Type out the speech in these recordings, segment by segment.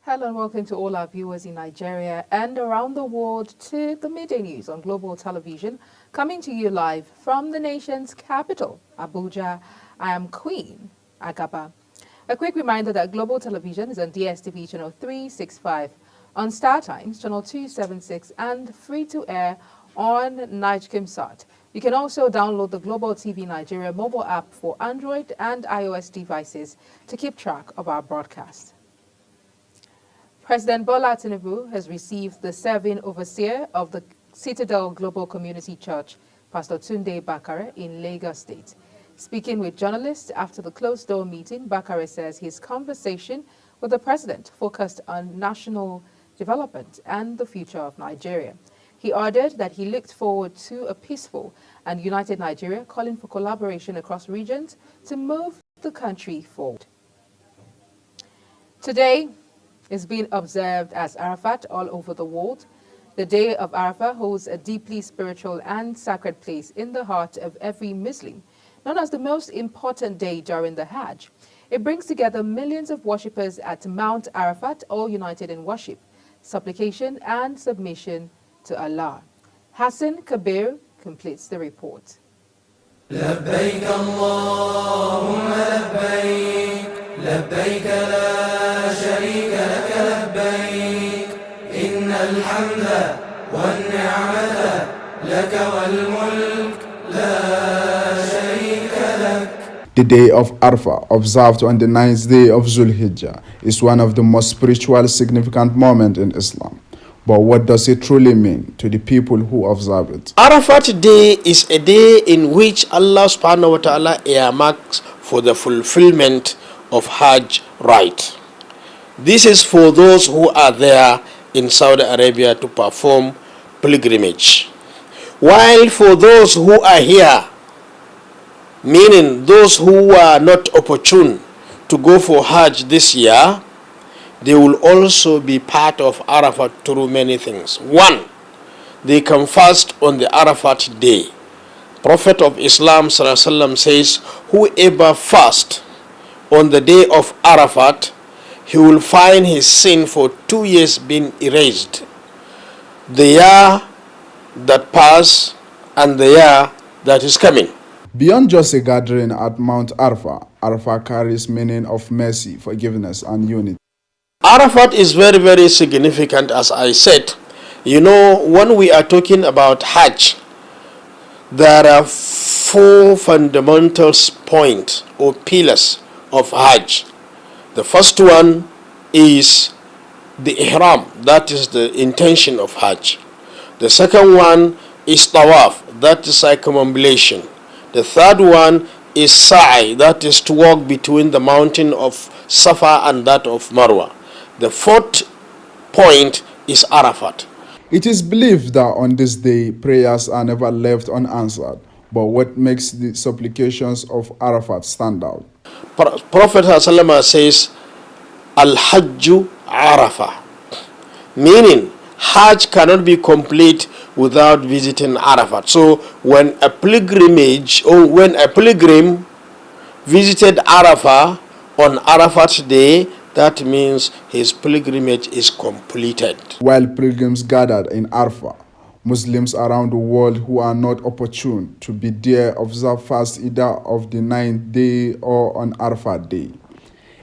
Hello and welcome to all our viewers in Nigeria and around the world to the Midday News on Global Television, coming to you live from the nation's capital, Abuja. I am Queen Agaba. A quick reminder that Global Television is on DSTV channel 365, on Star Times channel 276, and free to air on Nigecomsat. You can also download the Global TV Nigeria mobile app for Android and iOS devices to keep track of our broadcast. President Bola Tinubu has received the serving overseer of the Citadel Global Community Church, Pastor Tunde Bakare, in Lagos State. Speaking with journalists after the closed-door meeting, Bakare says his conversation with the president focused on national development and the future of Nigeria. He added that he looked forward to a peaceful and united Nigeria, calling for collaboration across regions to move the country forward. Today is being observed as Arafat all over the world. The Day of Arafat holds a deeply spiritual and sacred place in the heart of every Muslim, known as the most important day during the Hajj. It brings together millions of worshippers at Mount Arafat, all united in worship, supplication, and submission to Allah. Hassan Kabir completes the report. لبيك اللهم لبيك لبيك لا شريك لك لبيك إن الحمد والنعمة لك والملك لا شريك لك. The day of Arafah, observed on the 9th day of Zulhijjah, is one of the most spiritually significant moments in Islam. But what does it truly mean to the people who observe it? Arafat Day is a day in which Allah subhanahu wa ta'ala earmarks for the fulfillment of Hajj rite. This is for those who are there in Saudi Arabia to perform pilgrimage. While for those who are here, meaning those who are not opportune to go for Hajj this year, they will also be part of Arafat through many things. One, they can fast on the Arafat day. Prophet of Islam ﷺ says, whoever fasts on the day of Arafat, he will find his sin for 2 years being erased. The year that passed and the year that is coming. Beyond just a gathering at Mount Arafah, Arafah carries meaning of mercy, forgiveness, and unity. Arafat is very, very significant, as I said. You know, when we are talking about Hajj, there are 4 fundamental points or pillars of Hajj. The first one is the Ihram, that is the intention of Hajj. The second one is Tawaf, that is circumambulation. The third one is Sa'i, that is to walk between the mountain of Safa and that of Marwa. The fourth point is Arafat. It is believed that on this day, prayers are never left unanswered. But what makes the supplications of Arafat stand out? Prophet ﷺ says, Al-Hajju Arafah, meaning Hajj cannot be complete without visiting Arafat. So when a pilgrimage or when a pilgrim visited Arafah on Arafat day, that means his pilgrimage is completed. While pilgrims gathered in Arafah, Muslims around the world who are not opportune to be there observe fast either of the 9th day or on Arafat day.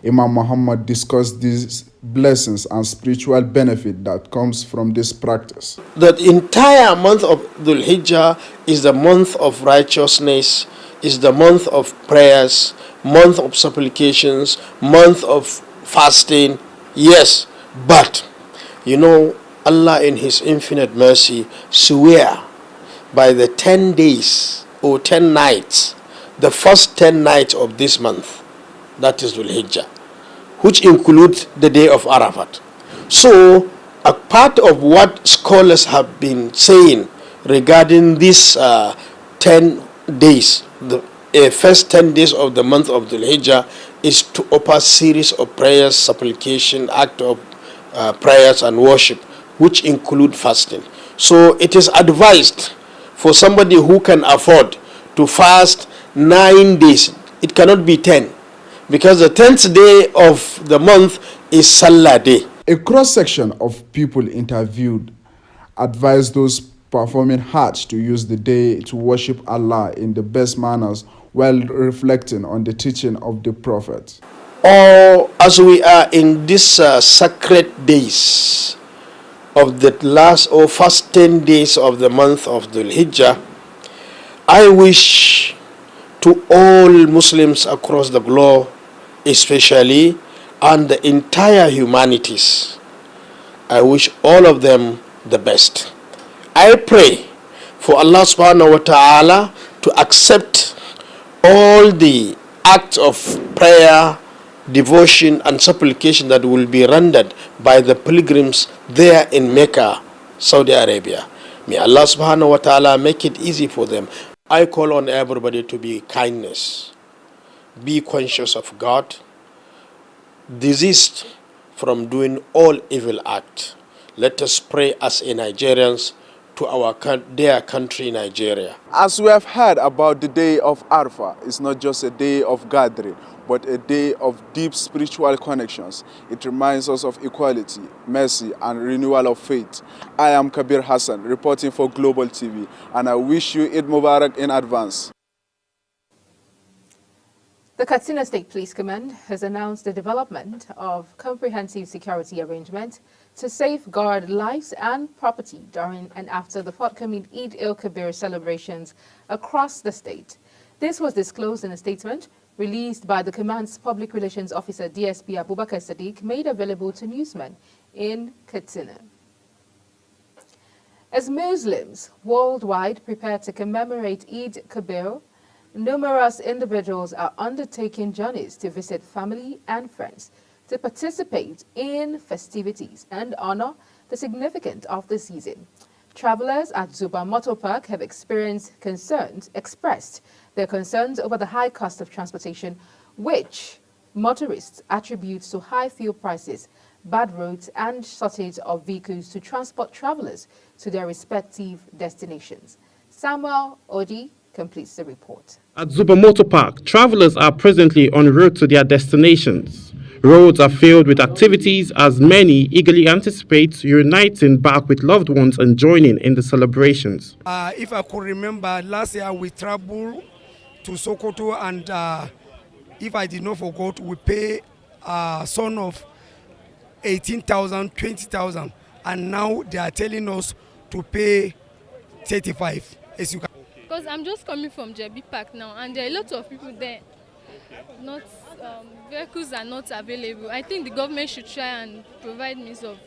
Imam Muhammad discussed these blessings and spiritual benefit that comes from this practice. The entire month of Dhul Hijjah is the month of righteousness, is the month of prayers, month of supplications, month of fasting. Yes, but you know, Allah in his infinite mercy swear by the 10 days or 10 nights, the first 10 nights of this month, that is Dhul Hijjah, which includes the day of Arafat. So a part of what scholars have been saying regarding these 10 days, the first 10 days of the month of Dhul Hijjah, is to offer series of prayers, supplication, act of prayers and worship, which include fasting. So it is advised for somebody who can afford to fast 9 days. It cannot be 10, because the 10th day of the month is Salah day. A cross-section of people interviewed advised those performing Hajj to use the day to worship Allah in the best manners while reflecting on the teaching of the Prophet. Or as we are in these sacred days of the last or first 10 days of the month of Dhul Hijjah, I wish to all Muslims across the globe, especially, and the entire humanities, I wish all of them the best. I pray for Allah subhanahu wa ta'ala to accept all the acts of prayer, devotion and supplication that will be rendered by the pilgrims there in Mecca, Saudi Arabia. May Allah subhanahu wa ta'ala make it easy for them. I call on everybody to be kindness, be conscious of God, desist from doing all evil acts. Let us pray as a Nigerians to our dear country, Nigeria. As we have heard about the day of Arafah, it's not just a day of gathering, but a day of deep spiritual connections. It reminds us of equality, mercy, and renewal of faith. I am Kabir Hassan, reporting for Global TV, and I wish you Eid Mubarak in advance. The Katsina State Police Command has announced the development of comprehensive security arrangements to safeguard lives and property during and after the forthcoming Eid el-Kabir celebrations across the state. This was disclosed in a statement released by the command's public relations officer DSP Abubakar Sadiq, made available to newsmen in Katsina. As Muslims worldwide prepare to commemorate Eid Kabir, numerous individuals are undertaking journeys to visit family and friends, to participate in festivities and honor the significance of the season. Travelers at Zuba Motor Park have expressed their concerns over the high cost of transportation, which motorists attribute to high fuel prices, bad roads and shortage of vehicles to transport travelers to their respective destinations. Samuel Odi completes the report. At Zuba Motor Park, travelers are presently en route to their destinations. Roads are filled with activities as many eagerly anticipate reuniting back with loved ones and joining in the celebrations. If I could remember, last year we traveled to Sokoto, and if I did not forget, we pay a son of 18,000, 20,000, and now they are telling us to pay 35. As you can. Because I'm just coming from JB Park now, and there are a lot of people there. Vehicles are not available. I think the government should try and provide means of,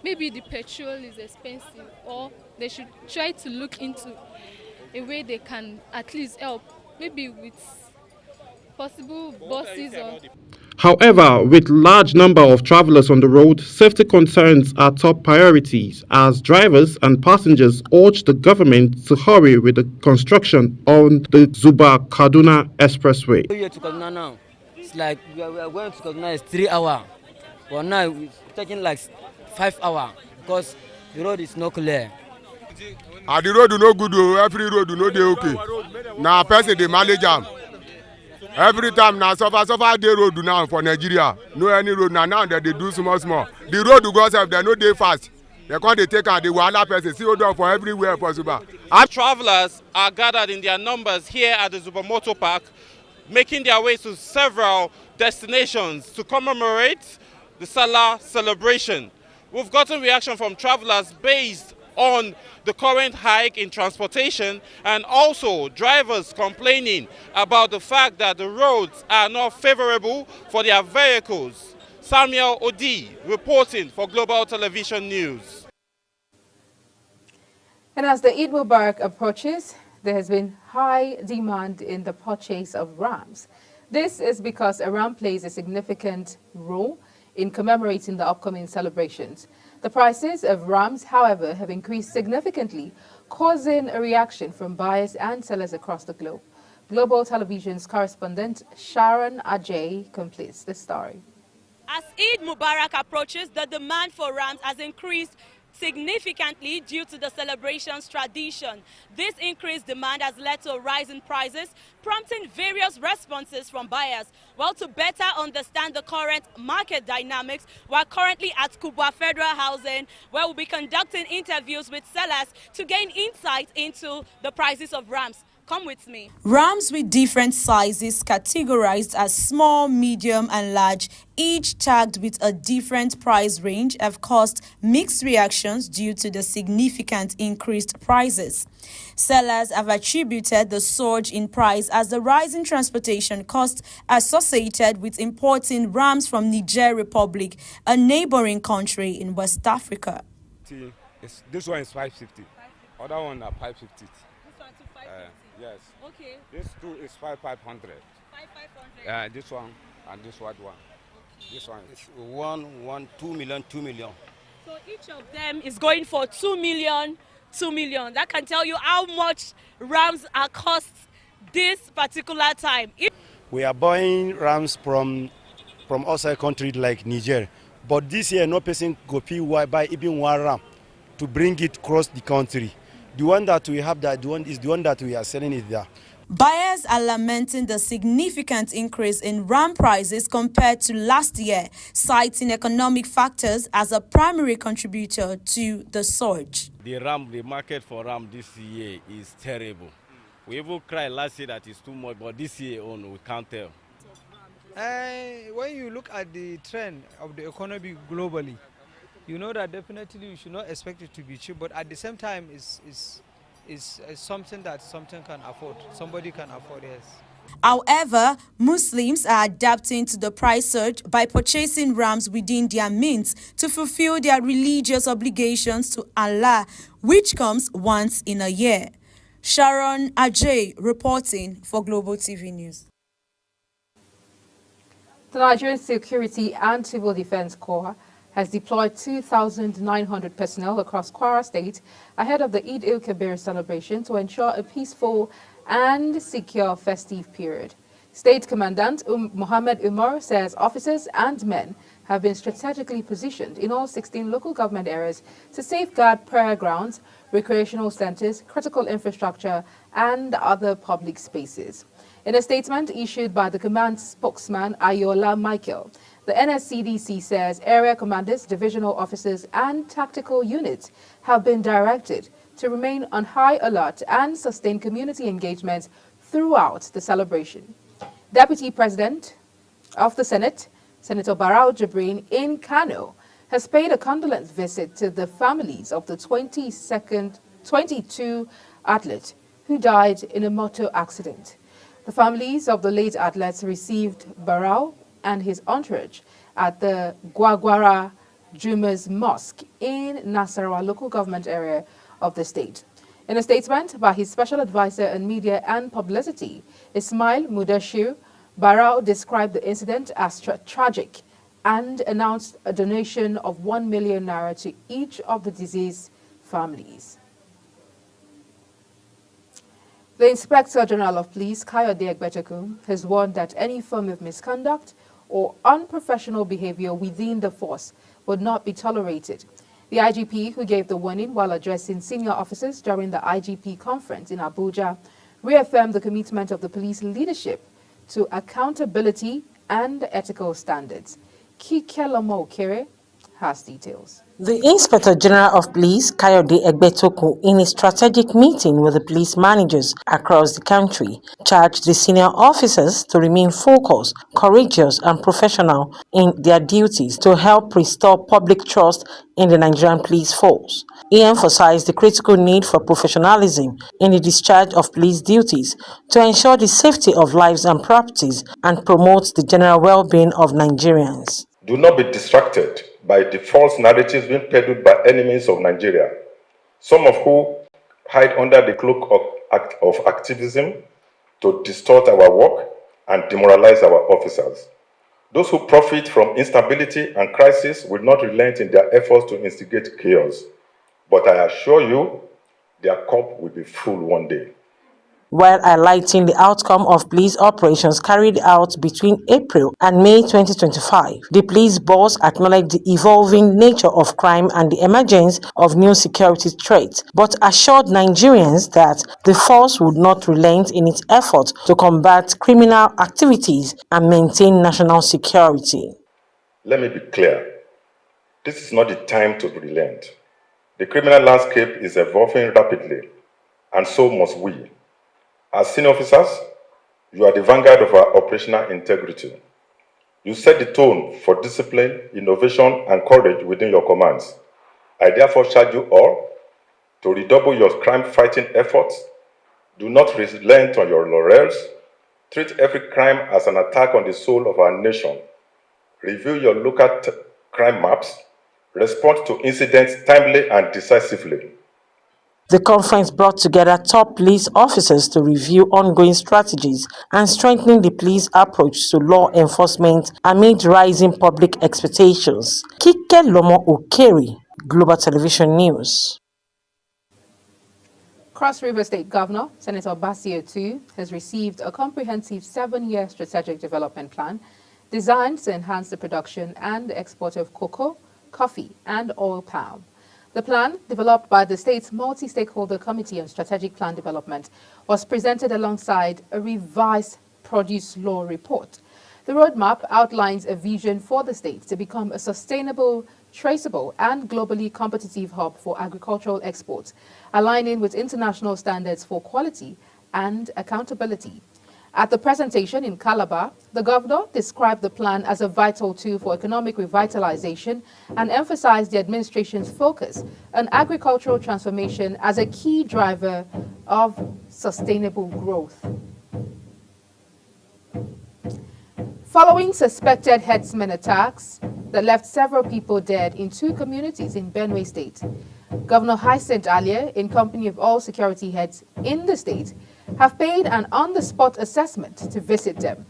maybe the petrol is expensive, or they should try to look into a way they can at least help, maybe with possible buses or... However, with large number of travelers on the road, safety concerns are top priorities as drivers and passengers urge the government to hurry with the construction on the Zuba-Kaduna Expressway. Here to Kaduna now, it's like we are going to Kaduna is 3 hours, but now it's taking like 5 hours because the road is not clear. The road do no good, every road do no dey okay. Now person they manage them. Every time now suffer the road now for Nigeria. No any road now that they do small. The road to go self they no dey fast. They can't take out the wahala person. See hold on for everywhere possible. Our travelers are gathered in their numbers here at the Zuba Motor Park, making their way to several destinations to commemorate the Salah celebration. We've gotten reaction from travelers based on the current hike in transportation, and also drivers complaining about the fact that the roads are not favorable for their vehicles. Samuel Odi reporting for Global Television News. And as the Eid Mubarak approaches, there has been high demand in the purchase of rams. This is because a ram plays a significant role in commemorating the upcoming celebrations. The prices of rams, however, have increased significantly, causing a reaction from buyers and sellers across the globe. Global Television's correspondent Sharon Ajay completes the story. As Eid Mubarak approaches, the demand for rams has increased significantly due to the celebration's tradition. This increased demand has led to a rise in prices, prompting various responses from buyers. Well, to better understand the current market dynamics, we're currently at Kubwa Federal Housing, where we'll be conducting interviews with sellers to gain insight into the prices of rams. Come with me. Rams with different sizes categorized as small, medium and large, each tagged with a different price range, have caused mixed reactions due to the significant increased prices. Sellers have attributed the surge in price as the rise in transportation costs associated with importing rams from Niger Republic, a neighboring country in West Africa. See, this one is 550. Other one are 550. Yes. Okay. This two is 500. 500. This one and this white one. Okay. This one is 2 million, 2 million. So each of them is going for 2 million, 2 million. That can tell you how much rams are cost this particular time. We are buying rams from outside country like Niger, but this year no person go buy even one ram to bring it across the country. The one that we have, that is the one that we are selling it there. Buyers are lamenting the significant increase in ram prices compared to last year, citing economic factors as a primary contributor to the surge. The market for ram this year is terrible. We even cried last year that it's too much, but this year on we can't tell. When you look at the trend of the economy globally, you know that definitely you should not expect it to be cheap, but at the same time, it's something that something can afford. Somebody can afford, yes. However, Muslims are adapting to the price surge by purchasing rams within their means to fulfill their religious obligations to Allah, which comes once in a year. Sharon Ajay reporting for Global TV News. The Nigerian Security and Civil Defense Corps has deployed 2,900 personnel across Kwara State ahead of the Eid al-Kabir celebration to ensure a peaceful and secure festive period. State Commandant Mohammed Umar says officers and men have been strategically positioned in all 16 local government areas to safeguard prayer grounds, recreational centers, critical infrastructure, and other public spaces. In a statement issued by the command spokesman Ayola Michael, the NSCDC says area commanders, divisional officers, and tactical units have been directed to remain on high alert and sustain community engagement throughout the celebration. Deputy President of the Senate, Senator Barau Jibrin in Kano, has paid a condolence visit to the families of the 22 athletes who died in a motor accident. The families of the late athletes received Barau and his entourage at the Gwagwara Juma's Mosque in Nasarawa local government area of the state. In a statement by his special advisor on media and publicity, Ismail Mudashir, Barau described the incident as tragic and announced a donation of 1 million naira to each of the deceased families. The Inspector General of Police, Kayode Egbetoku, has warned that any form of misconduct or unprofessional behavior within the force would not be tolerated. The IGP, who gave the warning while addressing senior officers during the IGP conference in Abuja, reaffirmed the commitment of the police leadership to accountability and ethical standards. Kikelomo Okere has details. The Inspector General of Police, Kayode Egbetoku, in a strategic meeting with the police managers across the country, charged the senior officers to remain focused, courageous, and professional in their duties to help restore public trust in the Nigerian police force. He emphasized the critical need for professionalism in the discharge of police duties to ensure the safety of lives and properties and promote the general well-being of Nigerians. Do not be distracted by the false narratives being peddled by enemies of Nigeria, some of who hide under the cloak of activism to distort our work and demoralize our officers. Those who profit from instability and crisis will not relent in their efforts to instigate chaos. But I assure you, their cup will be full one day. While highlighting the outcome of police operations carried out between April and May 2025, the police boss acknowledged the evolving nature of crime and the emergence of new security threats, but assured Nigerians that the force would not relent in its efforts to combat criminal activities and maintain national security. Let me be clear. This is not the time to relent. The criminal landscape is evolving rapidly, and so must we. As senior officers, you are the vanguard of our operational integrity. You set the tone for discipline, innovation, and courage within your commands. I therefore charge you all to redouble your crime-fighting efforts. Do not relent on your laurels. Treat every crime as an attack on the soul of our nation. Review your local crime maps. Respond to incidents timely and decisively. The conference brought together top police officers to review ongoing strategies and strengthening the police approach to law enforcement amid rising public expectations. Kike Lomo Okeri, Global Television News. Cross River State Governor, Senator Basio II, has received a comprehensive 7-year strategic development plan designed to enhance the production and export of cocoa, coffee, and oil palm. The plan, developed by the state's multi-stakeholder committee on strategic plan development, was presented alongside a revised produce law report. The roadmap outlines a vision for the state to become a sustainable, traceable, and globally competitive hub for agricultural exports, aligning with international standards for quality and accountability. At the presentation in Calabar, the governor described the plan as a vital tool for economic revitalization and emphasized the administration's focus on agricultural transformation as a key driver of sustainable growth. Following suspected herdsmen attacks that left several people dead in 2 communities in Benue State, Governor Hyacinth Alia, in company of all security heads in the state, have paid an on-the-spot assessment to visit them.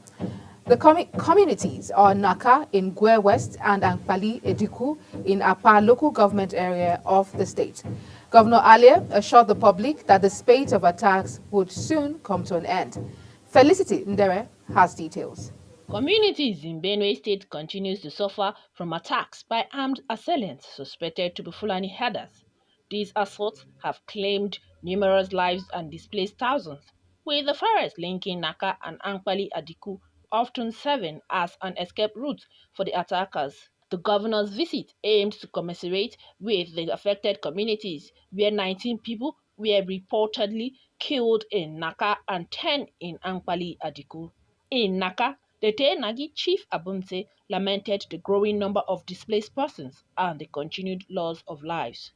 The communities are Naka in Gwe West and Ankpali Ediku in Apa local government area of the state. Governor Alia assured the public that the spate of attacks would soon come to an end. Felicity Ndere has details. Communities in Benue State continues to suffer from attacks by armed assailants suspected to be Fulani herders. These assaults have claimed numerous lives and displaced thousands, with the forest linking Naka and Ankpali Adiku often serving as an escape route for the attackers. The governor's visit aimed to commiserate with the affected communities, where 19 people were reportedly killed in Naka and 10 in Ankpali Adiku. In Naka, the Tenagi chief Abunse lamented the growing number of displaced persons and the continued loss of lives.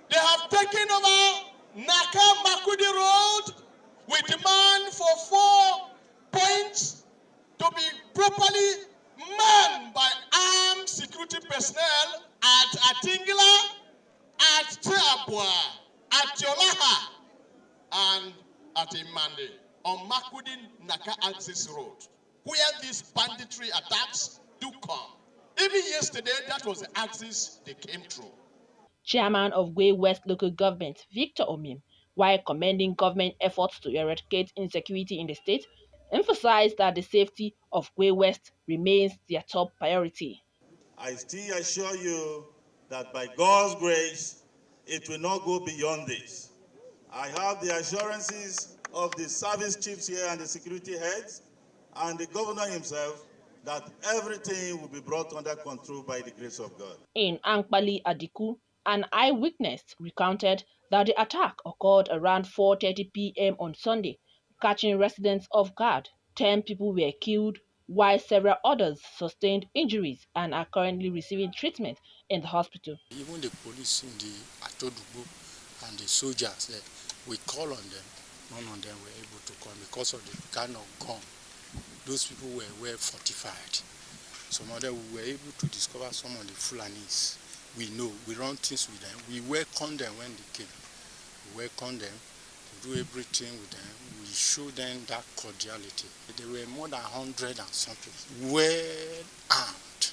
They have taken over Naka Makudi Road. We demand for 4 points to be properly manned by armed security personnel at Atingila, at Teabua, at Yolaha, and at Imande on Makudi Naka Axis Road, where these banditry attacks do come. Even yesterday, that was the axis they came through. Chairman of Gwe West Local Government, Victor Omim, while commending government efforts to eradicate insecurity in the state, emphasized that the safety of Gwe West remains their top priority. I still assure you that by God's grace, it will not go beyond this. I have the assurances of the service chiefs here and the security heads and the governor himself that everything will be brought under control by the grace of God. In Ankpali Adiku, an eyewitness recounted that the attack occurred around 4:30 p.m. on Sunday, catching residents off guard. 10 people were killed, while several others sustained injuries and are currently receiving treatment in the hospital. Even the police in the Atodubu and the soldiers, we call on them. None of them were able to come because of the kind of gun. Those people were well fortified. Some of them we were able to discover some of the Fulanis. We know, we run things with them. We welcome them when they came. We welcome them, we do everything with them. We show them that cordiality. There were more than 100 and something, well armed.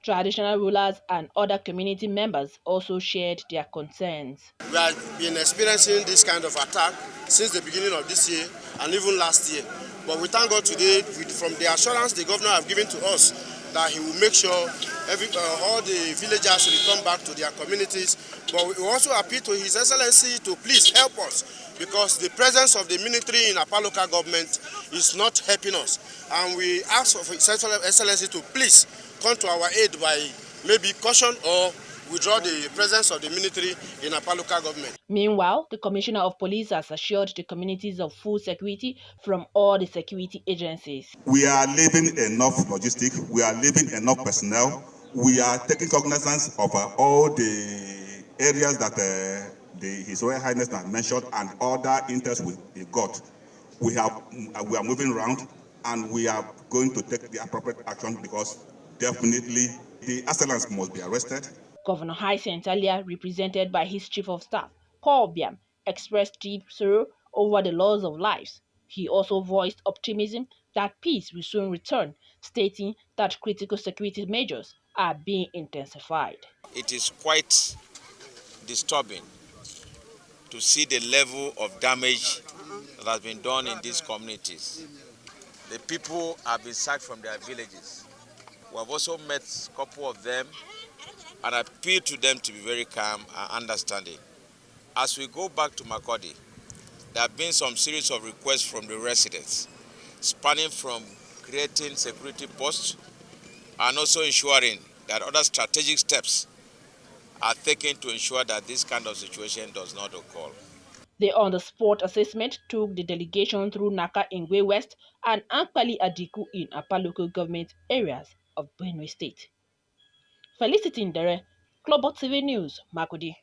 Traditional rulers and other community members also shared their concerns. We have been experiencing this kind of attack since the beginning of this year, and even last year. But we thank God today from the assurance the governor have given to us that he will make sure all the villagers return back to their communities. But we also appeal to His Excellency to please help us, because the presence of the military in Apa local government is not helping us. And we ask for His Excellency to please come to our aid by maybe caution or withdraw the presence of the military in Apa local government. Meanwhile, the Commissioner of Police has assured the communities of full security from all the security agencies. We are leaving enough logistics, we are leaving enough personnel, we are taking cognizance of all the areas that His Royal Highness has mentioned and other interests we got. We are moving around and we are going to take the appropriate action, because definitely the assailants must be arrested. Governor Hyacinth earlier, represented by his Chief of Staff, Paul Biam, expressed deep sorrow over the loss of lives. He also voiced optimism that peace will soon return, stating that critical security measures are being intensified. It is quite disturbing to see the level of damage that has been done in these communities. The people have been sacked from their villages. We have also met a couple of them and appeal to them to be very calm and understanding. As we go back to Makurdi, there have been some series of requests from the residents, spanning from creating security posts and also ensuring that other strategic steps are taken to ensure that this kind of situation does not occur. The on-the-spot assessment took the delegation through Naka Ingwe West and Ankpali Adiku in Apa local government areas of Benue State. Felicity Ndere, Global TV News, Makurdi.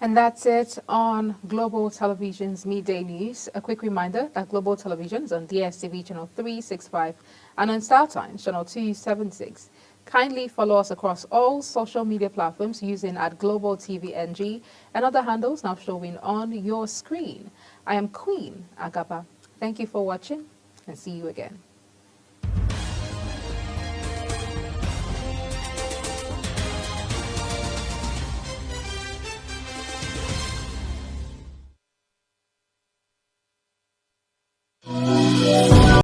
And that's it on Global Television's Midday News. A quick reminder that Global Television is on DSTV channel 365 and on StarTimes channel 276. Kindly follow us across all social media platforms using @Global TV NG and other handles now showing on your screen. I am Queen Agaba. Thank you for watching and see you again.